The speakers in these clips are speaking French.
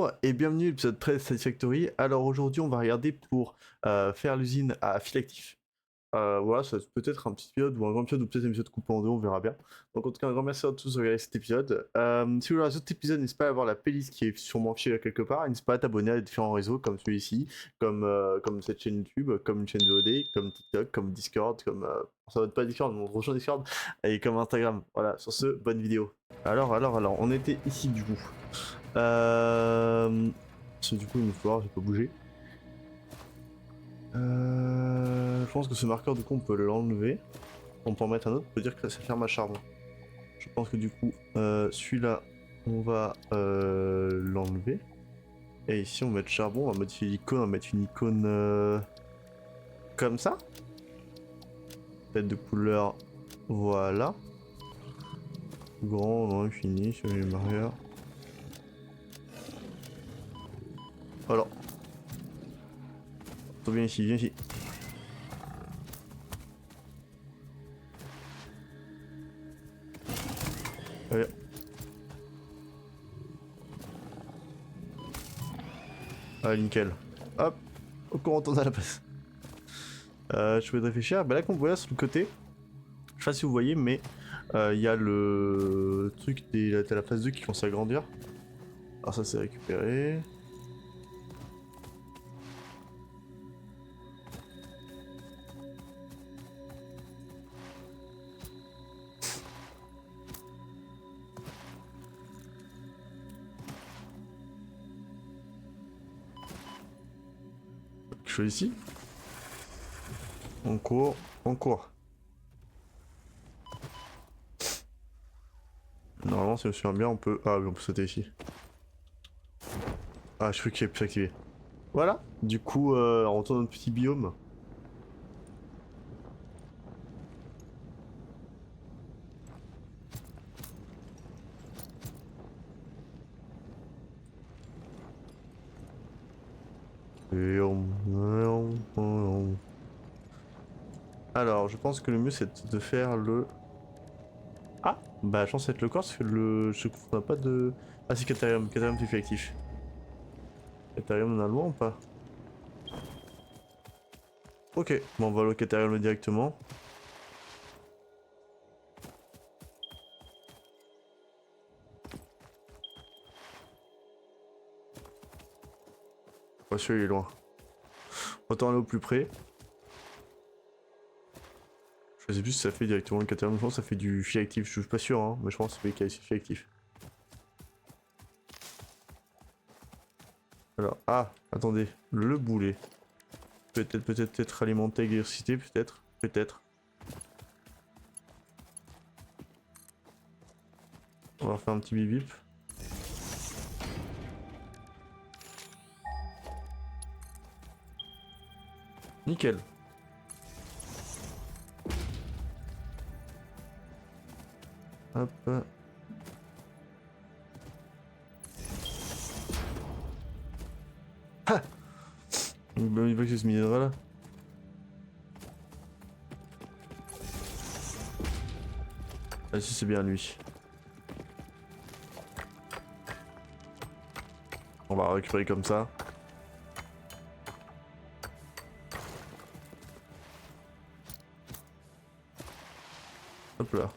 Bonjour et bienvenue à l'épisode 13 de Satisfactory. Alors aujourd'hui on va regarder pour faire l'usine à fil actif. Voilà, ça peut être un petit épisode ou un grand épisode ou peut-être un épisode coupé en deux, on verra bien. Donc en tout cas un grand merci à tous de regarder cet épisode. Si vous voulez cet épisode, n'hésitez pas à avoir la playlist qui est sûrement affichée là quelque part. N'hésitez pas à t'abonner à différents réseaux comme celui-ci, comme cette chaîne YouTube, comme une chaîne de VOD, comme TikTok, comme Discord, comme... ça va pas Discord, mais on rejoint Discord, et comme Instagram. Voilà, sur ce, bonne vidéo. Alors, on était ici du coup. Parce que du coup, il me faut voir, j'ai pas bougé. Je pense que ce marqueur, du coup, on peut l'enlever. On peut en mettre un autre, on peut dire que ça ferme à charbon. Je pense que du coup, celui-là, on va l'enlever. Et ici, on va mettre charbon, on va modifier l'icône, on va mettre une icône comme ça. Peut-être de couleur, voilà. Grand, non, infini, sur les marqueurs. Alors. Attends, viens ici, viens ici. Allez. Ah, nickel. Hop, au courant, on a la place. Je peux réfléchir. Bah là, qu'on voit sur le côté, je sais pas si vous voyez, mais il y a le truc t'as la phase 2 qui commence à grandir. Alors ça c'est récupéré. Je suis ici. On court, on court. Normalement si je me souviens bien on peut... Ah oui on peut sauter ici. Ah je crois qu'il est plus activé. Voilà, du coup on retourne dans notre petit biome. Alors je pense que le mieux c'est de faire le... Ah bah je pense que c'est le corps parce que le... Je comprends pas de... Ah si Caterium, Caterium tu fais actif. Caterium on a le loin ou pas? Ok, bon on va le Caterium directement. Ouais, celui-là il est loin. Autant aller au plus près. Je sais plus si ça fait directement le Caterham, je pense que ça fait du fil actif, je suis pas sûr, hein, mais je pense que ça fait fil actif. Alors, ah, attendez, le boulet. Peut-être alimenter avec l'électricité, peut-être. On va faire un petit bip bip. Nickel. Hop. Ah, il veut que ce minéral là. Ah si c'est bien lui. On va récupérer comme ça. Hop là.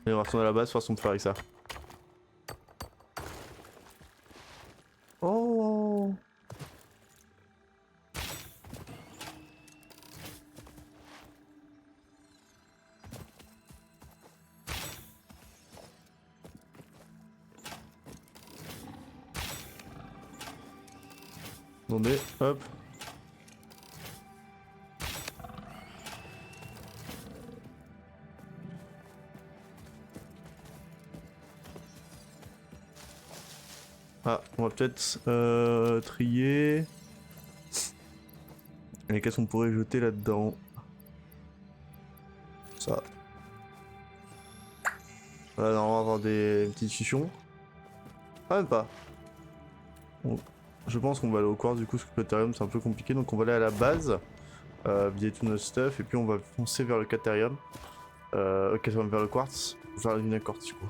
Et on va retourner à la base, façon de faire avec ça. Oh. Attendez, hop. Ah, on va peut-être trier. Et qu'est-ce qu'on pourrait jeter là-dedans? Ça. Là, on va avoir des petites discussions. Ah, même pas. Je pense qu'on va aller au quartz du coup, parce que le Caterium c'est un peu compliqué, donc on va aller à la base, vider tout notre stuff, et puis on va foncer vers le Caterium. Ok, ça va vers le quartz, vers la quartz du coup.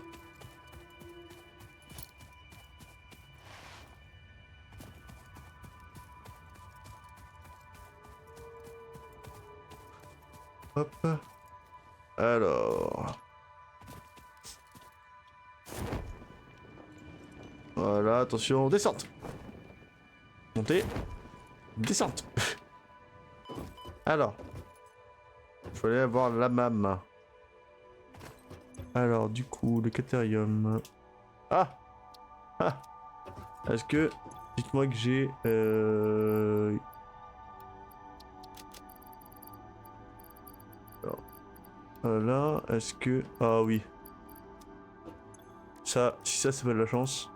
Hop. Alors. Voilà, attention, descente. Montée. Descente. Alors. Il faut aller avoir la mam. Alors, du coup, le caterium. Ah. Ah. Est-ce que... Dites-moi que j'ai... Alors, là, est-ce que... Ah oui. Ça, si ça, c'est pas de la chance.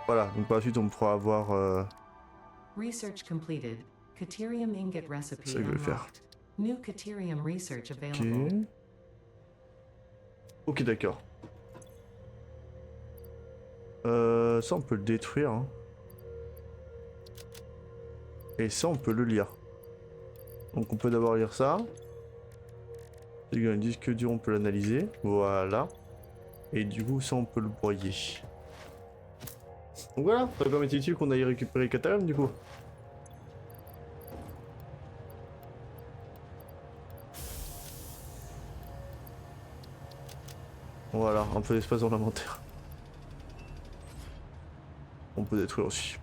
Voilà, donc par la suite, on pourra avoir... Research completed. Caterium ingot recipe C'est ça que je vais faire. unlocked. New Caterium research Ok. available. Ok, d'accord. Ça, on peut le détruire. Hein. Et ça, on peut le lire. Donc, on peut d'abord lire ça. Il y a un disque dur, on peut l'analyser. Voilà. Et du coup, ça, on peut le broyer. Donc voilà, ça va quand même être utile qu'on aille récupérer le Caterium, du coup. Voilà, un peu d'espace dans l'inventaire. On peut détruire aussi.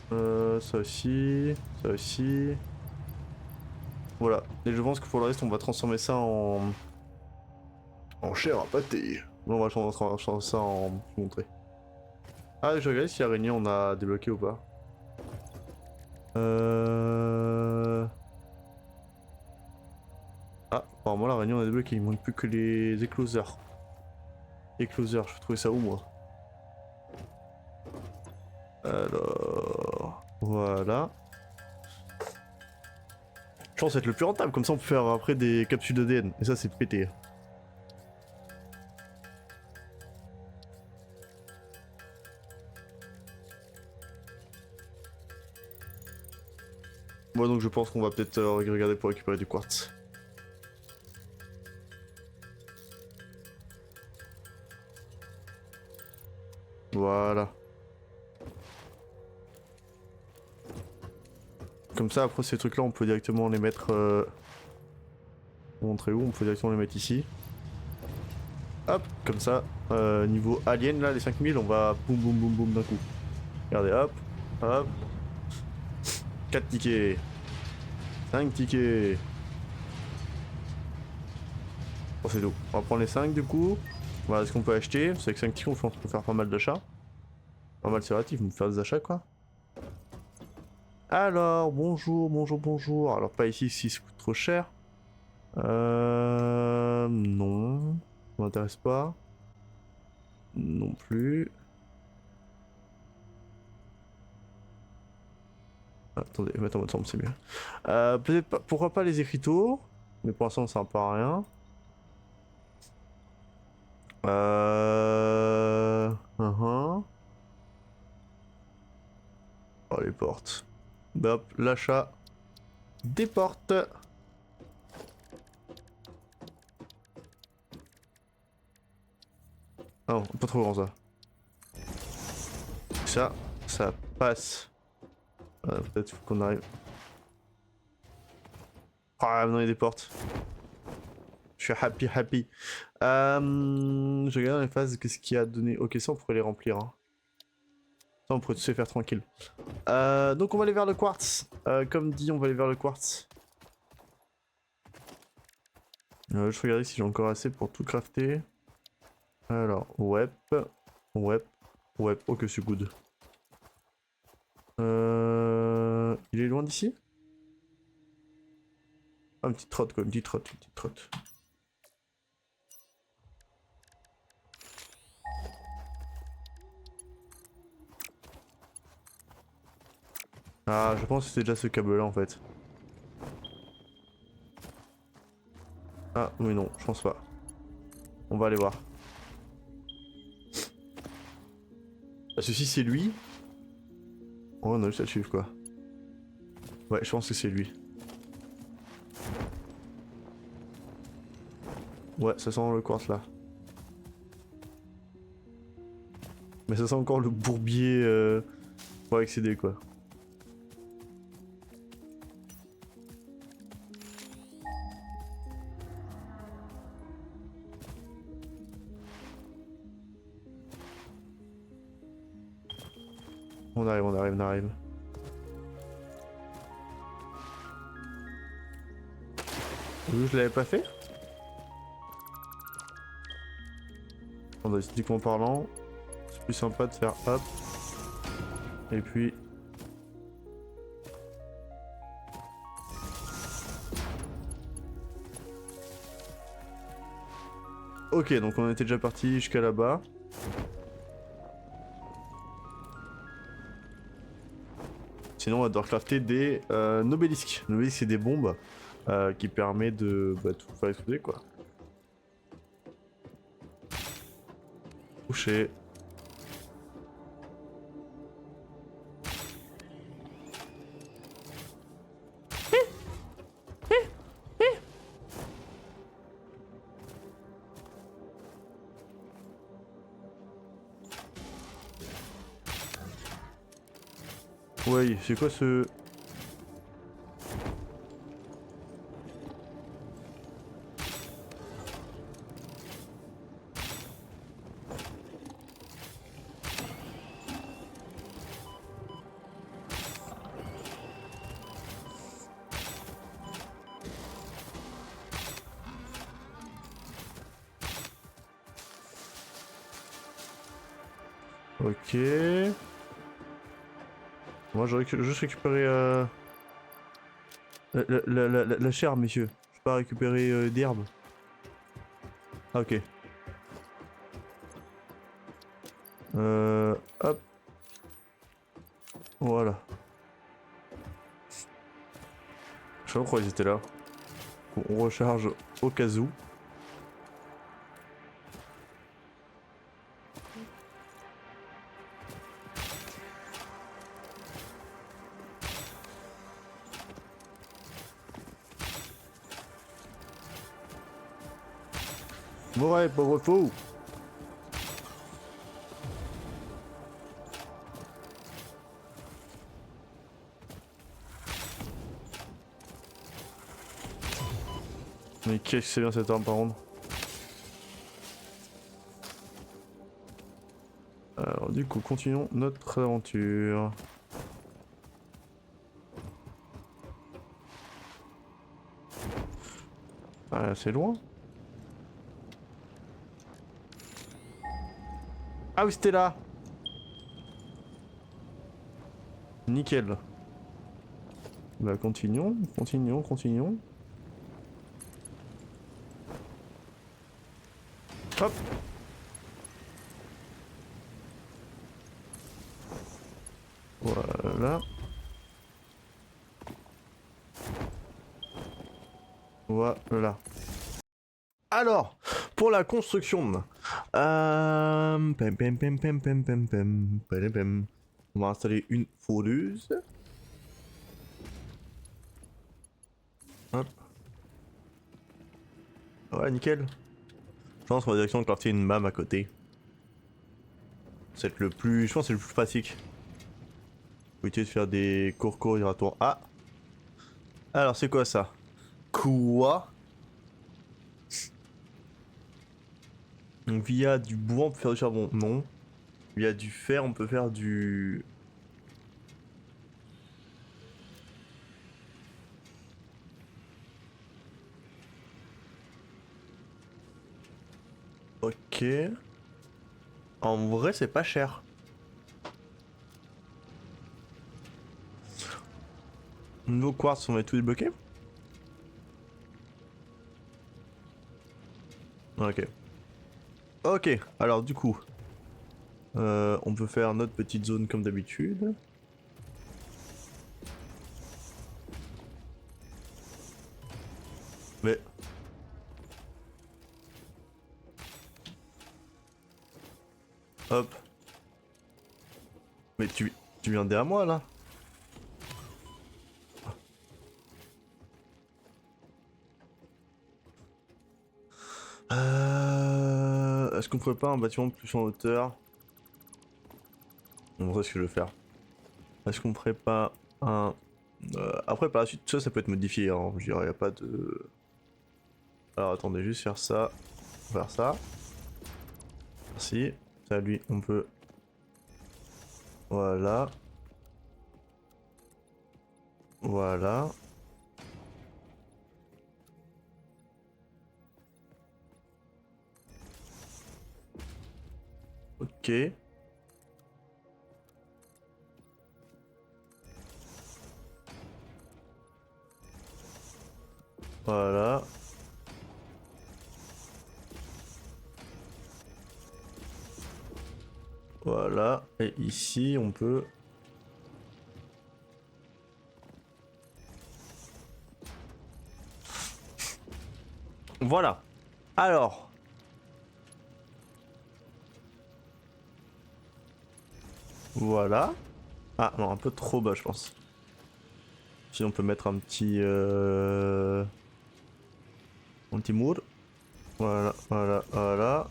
Ça aussi, ça aussi. Voilà. Et je pense que pour le reste, on va transformer ça en chair à pâté. Non, on va changer ça en... Je vais vous montrer. Ah, je regarde si l'araignée on a débloqué ou pas. Ah, apparemment l'araignée on a débloqué, il manque plus que les écloseurs. Écloseurs, je vais trouver ça où moi? Alors... Voilà. Je pense être le plus rentable, comme ça on peut faire après des capsules d'ADN. Et ça c'est pété. Moi donc je pense qu'on va peut-être regarder pour récupérer du quartz. Voilà. Comme ça après ces trucs là on peut directement les mettre... Montrer où? On peut directement les mettre ici. Hop, comme ça, niveau alien là, les 5000, on va boum boum boum boum d'un coup. Regardez, hop, hop. 4 tickets. 5 tickets. Bon, c'est tout. On va prendre les 5 du coup. Voilà ce qu'on peut acheter. C'est avec 5 tickets, on peut faire pas mal d'achats. Pas mal, c'est relatif, on peut faire des achats quoi. Alors, bonjour, bonjour, bonjour. Alors, pas ici si ça coûte trop cher. Non. Ça m'intéresse pas. Non plus. Attendez, mettre en mode semble, c'est mieux. Peut-être pas, pourquoi pas les écriteaux, mais pour l'instant ça sert pas à rien. Uh-huh. Oh les portes. Hop, l'achat des portes. Ah non, pas trop grand ça. Ça passe. Peut-être faut qu'on arrive. Ah non, il y a des portes. Je suis happy. Je regarde dans les phases, qu'est-ce qu'il y a donné. Ok, ça on pourrait les remplir. Hein. Ça on pourrait tous les faire tranquille. Donc on va aller vers le quartz. Comme dit, on va aller vers le quartz. Je vais regarder si j'ai encore assez pour tout crafter. Alors, web. Oh que c'est good. Il est loin d'ici? Ah, une petite trotte quoi, une petite trotte. Ah, je pense que c'était déjà ce câble là en fait. Ah, oui non, je pense pas. On va aller voir. Ah, ceci c'est lui. Oh, on a juste à le suivre quoi. Ouais, je pense que c'est lui. Ouais, ça sent le quartz là. Mais ça sent encore le bourbier pour accéder quoi. On arrive, on arrive, on arrive. Je l'avais pas fait? Esthétiquement parlant, c'est plus sympa de faire hop. Et puis... Ok, donc on était déjà parti jusqu'à là-bas. Sinon on va devoir crafter des nobelisques. Nobelisques c'est des bombes qui permettent de tout faire exploser quoi. Touché. Ouais, c'est quoi ce... Ok. Moi j'aurais juste récupéré la chair, messieurs. Je peux pas récupérer d'herbe. Ah, ok. Hop. Voilà. Je sais pas pourquoi ils étaient là. On recharge au cas où. Ouais, pauvre fou. Mais qu'est-ce que c'est bien cette arme par contre. Alors du coup, continuons notre aventure. Ah, c'est loin. Ah oui, c'était là. Nickel. Bah continuons, continuons, continuons. Hop. Voilà. Voilà. Alors, pour la construction, on va installer une foreuse. Hop. Ouais, nickel. Je pense qu'on va directement crafter une map à côté. C'est le plus, je pense que c'est le plus pratique. Faut éviter de faire des cours giratoires. Ah. Alors c'est quoi ça? Quoi? Donc via du bois on peut faire du charbon? Non. Via du fer on peut faire du... Ok. En vrai c'est pas cher. Nouveau quartz on va tout débloquer? Ok. Ok, alors du coup, on peut faire notre petite zone comme d'habitude. Mais... Hop. Mais tu viens derrière moi là? Est-ce qu'on ferait pas un bâtiment plus en hauteur? On voit ce que je veux faire. Est-ce qu'on ferait pas un... après par la suite ça peut être modifié, hein. Je dirais y a pas de... Alors attendez, juste faire ça. Faire ça. Merci. Ça lui on peut... Voilà. Voilà. Ok. Voilà. Voilà. Et ici on peut... Voilà. Alors. Voilà. Ah non, un peu trop bas je pense. Sinon on peut mettre un petit... Un petit mur. Voilà, voilà, voilà.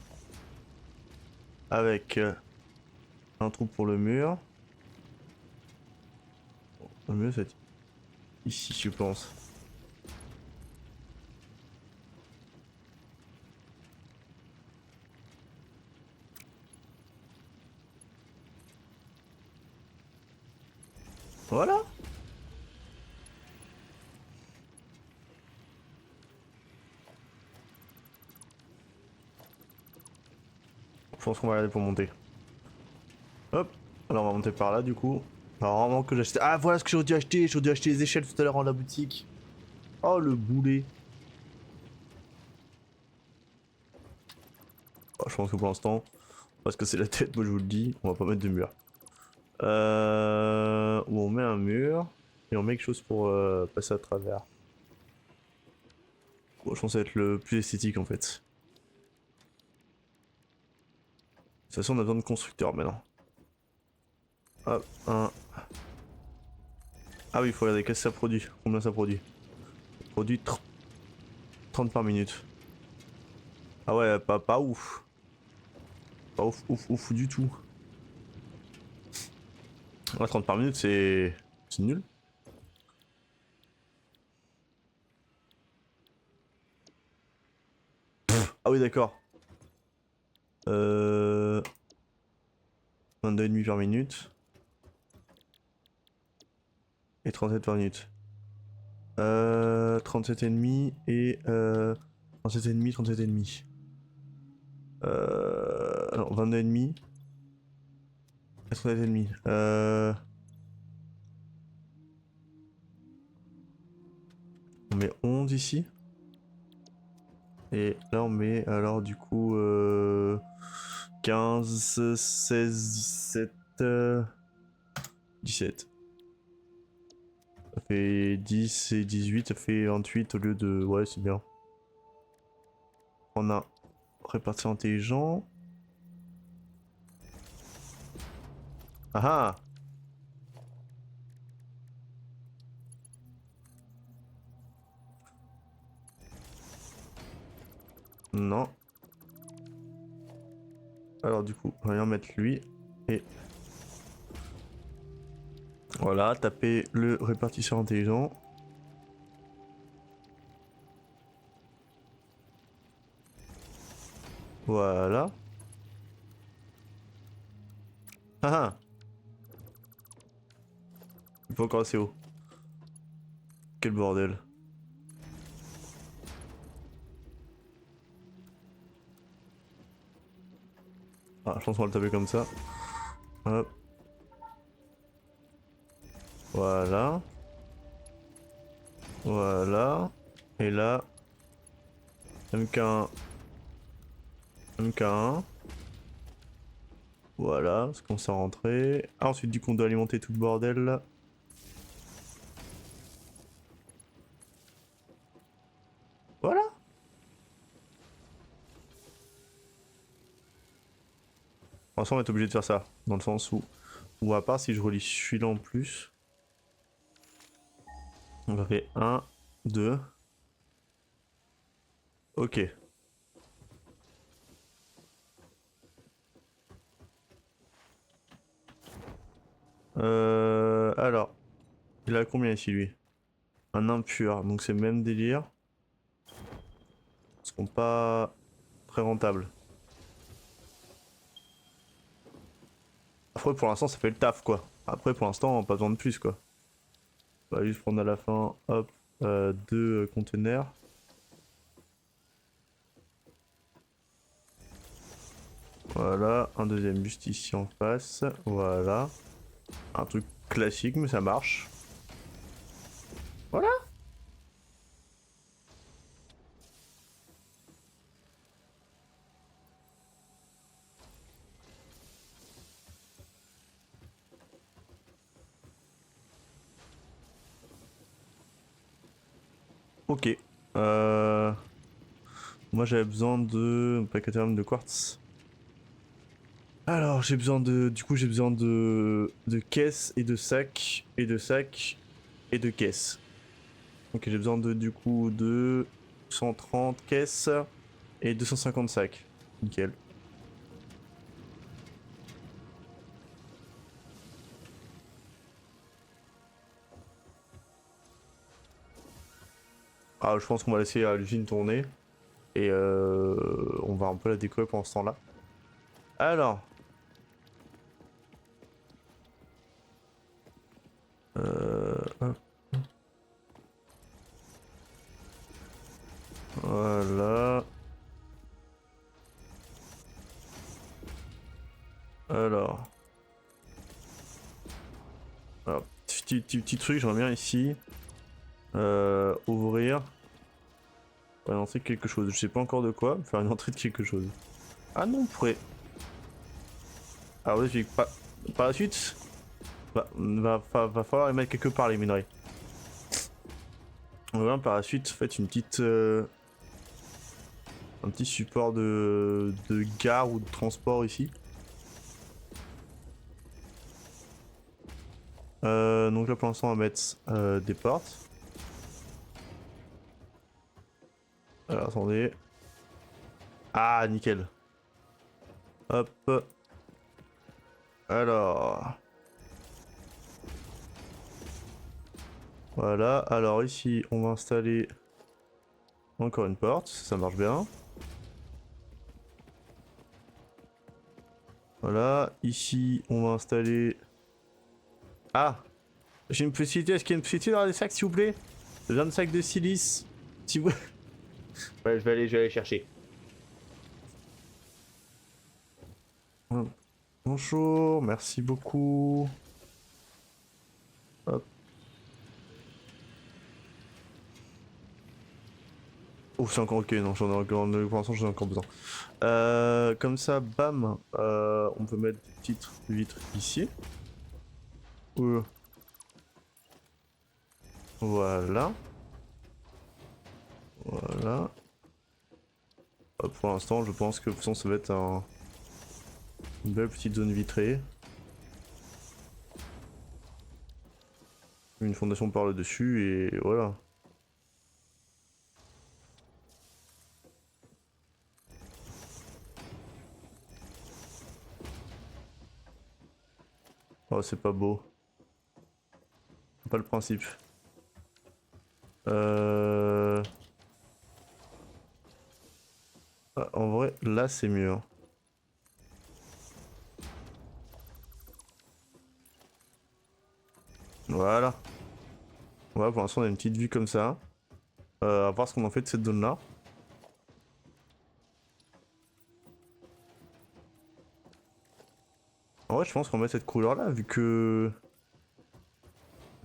Avec un trou pour le mur. Le mieux c'est ici je pense. Voilà. Je pense qu'on va aller pour monter. Hop. Alors on va monter par là du coup. Alors vraiment que j'achète. Ah voilà ce que j'aurais dû acheter. J'aurais dû acheter les échelles tout à l'heure en la boutique. Oh le boulet. Oh, je pense que pour l'instant, parce que c'est la tête, moi je vous le dis, on va pas mettre de mur. Où on met un mur et on met quelque chose pour passer à travers. Bon, je pense que ça va être le plus esthétique en fait. De toute façon on a besoin de constructeurs maintenant. Hop, un. Ah oui, il faut regarder qu'est-ce que ça produit. Combien ça produit? Ça produit 30 par minute. Ah ouais, pas ouf. Pas ouf, ouf, ouf du tout. Ouais, 30 par minute, c'est nul. Ah oui, d'accord. 22,5 par minute. Et 37 par minute. 37,5 et 37,5, 37,5. Non, 22,5. 37,5. On met 11 ici. Et là on met alors du coup 15, 16, 17, 17. Ça fait 10 et 18, ça fait 28 au lieu de... Ouais, c'est bien. On a réparti intelligent. Ah ah. Non. Alors du coup, on va mettre lui. Et voilà, taper le répartisseur intelligent. Voilà. Ah ah. Il faut encore assez haut. Quel bordel. Ah, je pense qu'on va le taper comme ça. Hop. Voilà. Voilà. Et là. MK1. MK1. Voilà, ce qu'on s'est rentré. Ah, ensuite, du coup, on doit alimenter tout le bordel. Voilà. De toute façon, on va être obligé de faire ça. Dans le sens où, ou à part si je relie celui-là en plus. On va faire 1, 2. Ok. il a combien ici lui? Un impur, donc c'est le même délire. Ils seront pas très rentables. Après pour l'instant ça fait le taf quoi. Après pour l'instant pas besoin de plus quoi. On va juste prendre à la fin, hop, deux conteneurs. Voilà, un deuxième juste ici en face. Voilà. Un truc classique mais ça marche. Voilà. Ok. Moi j'avais besoin de plaquetarium de quartz. Alors j'ai besoin de. Du coup j'ai besoin de caisses et de sacs et de sacs et de caisses. Ok j'ai besoin de du coup de 130 caisses et 250 sacs. Nickel. Ah je pense qu'on va laisser l'usine tourner. Et on va un peu la décorer pendant ce temps-là. Alors. Hop. Voilà. Alors. Alors, petit truc, j'aimerais bien ici. Ouvrir. Pour lancer quelque chose. Je sais pas encore de quoi. Faire une entrée de quelque chose. Ah non, on pourrait. Alors, oui, par la suite. Va falloir les mettre quelque part les minerais. On va voir par la suite, en fait, une petite. Un petit support de gare ou de transport ici. Donc là pour l'instant on va mettre des portes. Alors attendez. Ah nickel. Hop. Alors. Voilà. Alors ici on va installer encore une porte. Ça marche bien. Voilà. Ici on va installer. Ah. J'ai une possibilité. Est-ce qu'il y a une possibilité d'avoir des sacs s'il vous plaît? J'ai besoin de sacs de silice. Si vous. Ouais, je vais aller chercher. Bonjour, merci beaucoup. Hop. Oh, c'est encore ok, non, j'en ai encore, pour l'instant j'en ai encore besoin. Comme ça, bam, on peut mettre des petites vitres ici. Voilà. Voilà. Hop, pour l'instant, je pense que de toute façon, ça va être une belle petite zone vitrée. Une fondation par le dessus et voilà. Oh, c'est pas beau. C'est pas le principe. Ah, en vrai, là, c'est mieux. Hein. Voilà. Voilà, pour l'instant, on a une petite vue comme ça. À voir ce qu'on en fait de cette zone-là. En vrai, je pense qu'on va mettre cette couleur-là, vu que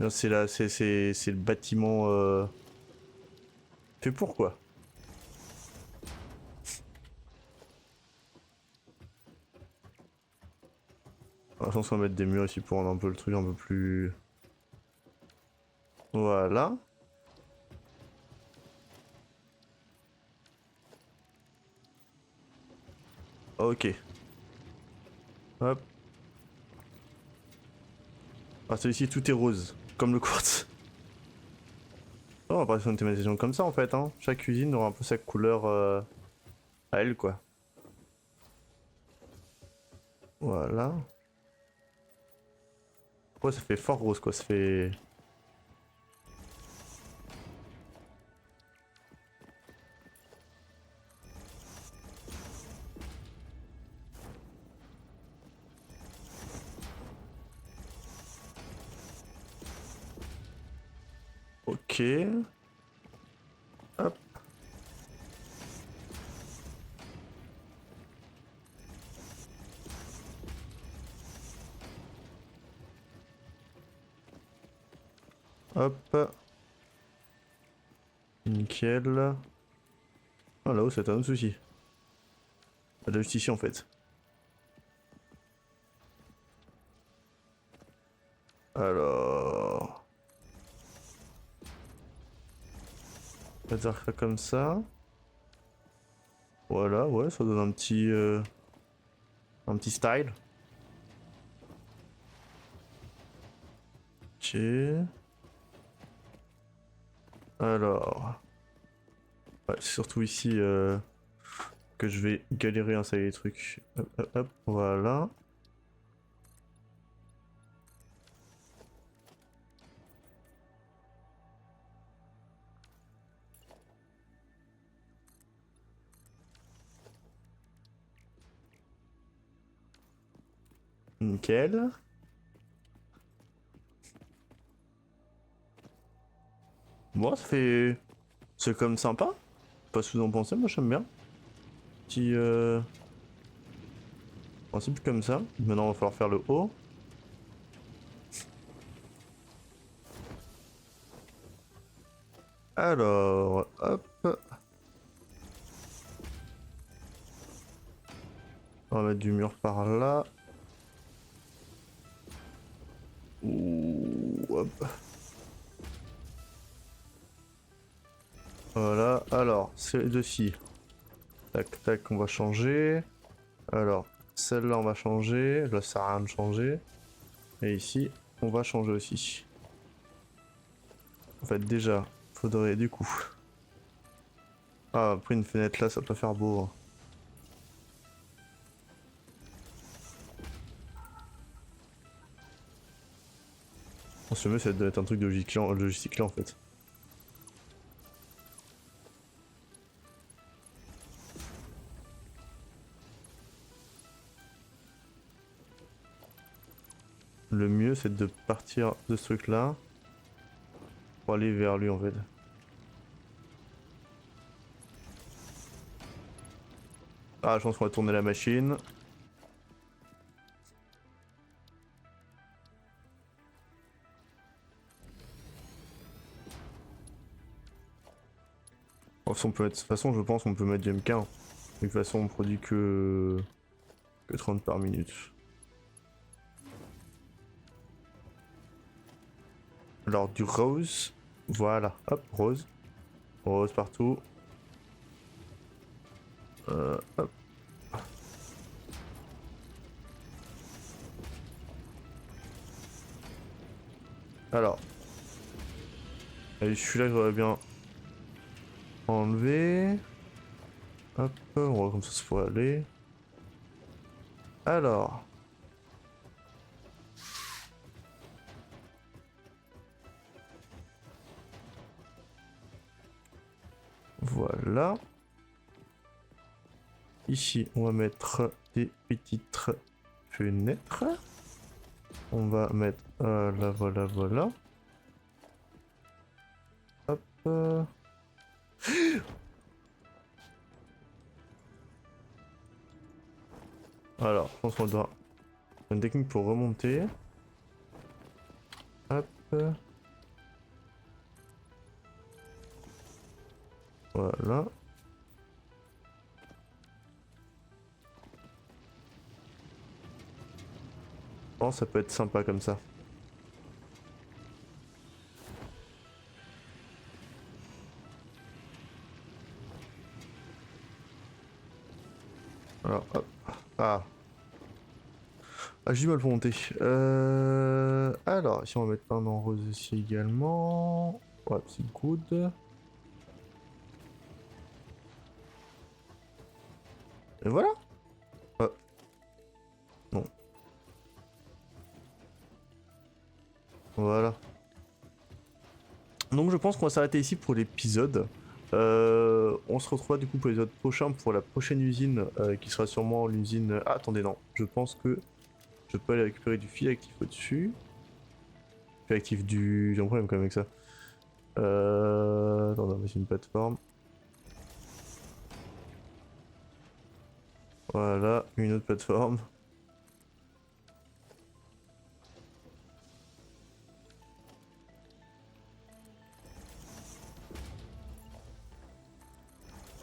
c'est le bâtiment fait pour quoi. Alors, je pense qu'on va mettre des murs ici pour rendre un peu le truc un peu plus. Voilà. Ok. Hop. Ah, celui-ci, tout est rose, comme le quartz. Oh, on va partir sur une thématisation comme ça en fait. Hein. Chaque cuisine aura un peu sa couleur à elle quoi. Voilà. Ouais, ça fait fort rose quoi. Ça fait. Ok. Hop. Hop. Nickel. Ah là-haut c'est un autre souci. Pas de juste ici en fait. Alors... On va dire ça comme ça. Voilà, ouais, ça donne un petit style. Ok. Alors... Ouais, c'est surtout ici que je vais galérer à installer les trucs. Hop, hop, hop, voilà. Nickel. Bon, ça fait... C'est comme sympa. Pas ce que vous en pensez, moi j'aime bien. Petit principe comme ça. Maintenant, il va falloir faire le haut. Alors, hop. On va mettre du mur par là. Ouh, hop. Voilà, alors, celle-ci. Tac, tac, on va changer. Alors, celle-là, on va changer. Là, ça sert à rien de changer. Et ici, on va changer aussi. En fait, déjà, faudrait du coup... Ah, après une fenêtre là, ça peut faire beau. Hein. On se met, ça doit être un truc de logistique là en fait. Le mieux, c'est de partir de ce truc là pour aller vers lui en fait. Ah, je pense qu'on va tourner la machine. De toute façon, je pense qu'on peut mettre du MK. Hein. De toute façon, on produit que 30 par minute. Alors, du rose. Voilà, hop, rose. Rose partout. Hop. Alors. Allez, celui-là, j'aurais bien enlevé. Hop, on voit comme ça pourrait aller. Alors. Voilà. Ici, on va mettre des petites fenêtres. On va mettre là, voilà, voilà. Hop. Alors, je pense qu'on doit une technique pour remonter. Hop. Voilà. Oh, ça peut être sympa comme ça. Alors, hop. Ah. Ah, j'ai du mal pour monter. Alors, ici on va mettre un en rose ici également. Ouais, c'est good. Et voilà. Ah. Non. Voilà. Donc je pense qu'on va s'arrêter ici pour l'épisode. On se retrouvera du coup pour l'épisode prochain pour la prochaine usine qui sera sûrement l'usine... Ah, attendez, non. Je pense que je peux aller récupérer du fil actif au-dessus. Fil actif du... J'ai un problème quand même avec ça. Attends, on va mettre une plateforme. Voilà, une autre plateforme.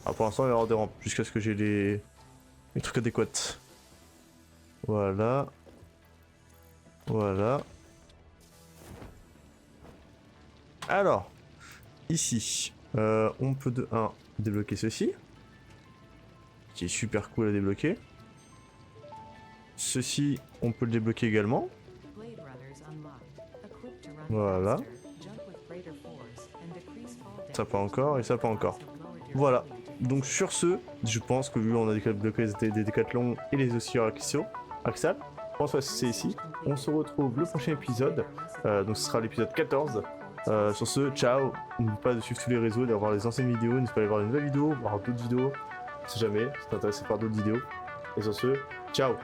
Ah, pour l'instant, il va y avoir des rampes jusqu'à ce que j'ai les trucs adéquats. Voilà. Voilà. Alors, ici, on peut de 1 débloquer ceci, qui est super cool à débloquer. Ceci, on peut le débloquer également. Blade Runners unlocked. Equipped to run Voilà. faster, jump with greater force, and decrease fall damage. Ça pas encore et ça pas encore. Have lowered your Voilà. ability to Donc sur ce, je pense que vu on a débloqué des décathlons et les aussi axiaux, Axal, je pense que c'est ici. On se retrouve le prochain épisode, donc ce sera l'épisode 14. Sur ce, ciao. N'oubliez pas de suivre tous les réseaux, d'aller voir les anciennes vidéos, n'hésitez pas à aller voir une nouvelle vidéo, voir d'autres vidéos, si jamais, si t'es intéressé par d'autres vidéos. Et sur ce, ciao.